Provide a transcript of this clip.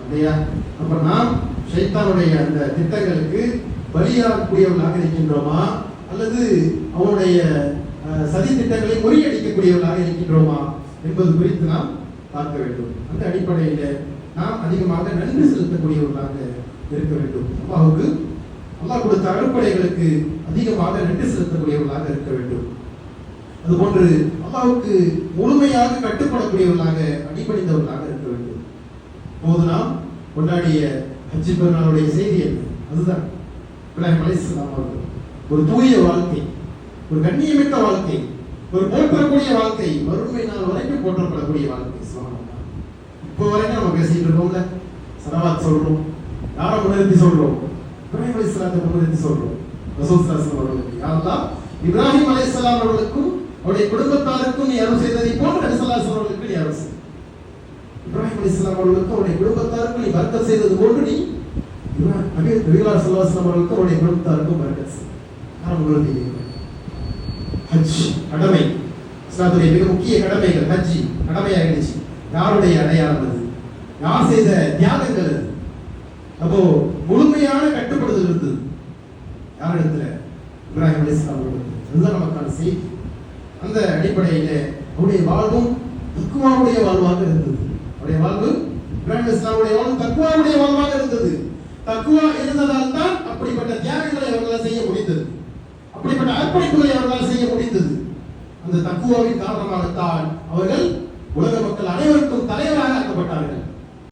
இல்லையா? அப்ப நாம் ஷைத்தானுடைய அந்த திட்டங்களுக்கு பலியாகக்கூடியவர்களாக இருக்கின்றோமா அல்லது அவனுடைய சதி திட்டங்களை முறியடிக்கக்கூடியவர்களாக இருக்கின்றோமா என்பது குறித்து நாம் பார்க்க வேண்டும். அந்த அடிப்படையில் நாம் அதிகமாக நன்றி செலுத்தக்கூடியவர்களாக இருக்க வேண்டும். அல்லாஹ்வுக்கு அல்லாஹ் கொடுத்த அருட்கொடைகளுக்கு அதிகமாக நன்றி செலுத்தக்கூடியவர்களாக இருக்க வேண்டும். அதுபோன்று அல்லாஹ்வுக்கு முழுமையாக கட்டுப்படக்கூடியவர்களாக அடிபணிந்தவர்களாக இருக்க வேண்டும். போது நாம் கொண்டாடிய ஹஜ் பெருநாளுடைய செய்தி என்ன? அதுதான் இப்ராஹிம் அலைஹிஸ்ஸலாம் அவர்கள் ஒரு தூய வாழ்க்கை, ஒரு கண்ணியமிக்க வாழ்க்கை, ஒரு போற்றக்கூடிய வாழ்க்கை, மறுமை நாள் வரைக்கும் போற்றப்படக்கூடிய வாழ்க்கை. இப்போ வரைக்கும் நம்ம பேசிட்டு இருக்கோம்ல, சலவாத் சொல்றோம், யாரை முன்னிறுத்தி சொல்றோம்? இப்ராஹிம் அலைஹிஸ்ஸலாத்தை முன்னிறுத்தி சொல்றோம். ரசூல் ஸல்லல்லாஹு அலைஹி வஸல்லம் அவர்களுக்கு யா அல்லாஹ் இப்ராஹிம் அலைஹிஸ்ஸலாம் அவர்களுக்கும் அவருடைய குடும்பத்தாருக்கும் நீ அருள் செய்ததை போன்று நபி ஸல்லல்லாஹு அலைஹி வஸல்லம் அவர்களுக்கு நீ அருள் செய். இப்ராஹிம் அலைஹிஸ்ஸலாம் அவர்களுக்கும் அவருடைய குடும்பத்தாருக்கும் நீ பரக்கத் செய்தது போன்று நீ நபி ஸல்லல்லாஹு அலைஹி வஸல்லம் அவர்களுக்கும் அவருடைய குடும்பத்தாருக்கும் பரக்கத் செய். ஹஜ் கடமை, இஸ்லாத்துடைய மிக முக்கிய கடமைகள். ஹஜ் கடமையாகிடுச்சு. யாருடைய அடையாளம் அது? யார் செய்த தியாகங்கள் அது? அப்போ முழுமையான கட்டுப்படுதல் இருந்தது யார் இடத்துல? இப்ராஹிம் அலைஹிஸ்ஸலாம் அவர்களுக்கு. அதுதான் நமக்கான செய்தி. அந்த அடிப்படையில் அவருடைய வாழ்வும் தக்வாவுடைய வாழ்வாக இருந்தது. அவருடைய வாழ்வு இப்ராஹிம் அலைஹிஸ்ஸலாமுடைய வாழ்வு தக்வாவுடைய வாழ்வாக இருந்தது. தக்வா இருந்ததால் தான் அப்படிப்பட்ட தியாகங்களை அவர்களால் செய்ய முடிந்தது, அப்படிப்பட்ட அர்ப்பணிப்புகளை அவர்களால் செய்ய முடிந்தது. அந்த தக்வாவின் காரணமாகத்தான் அவர்கள்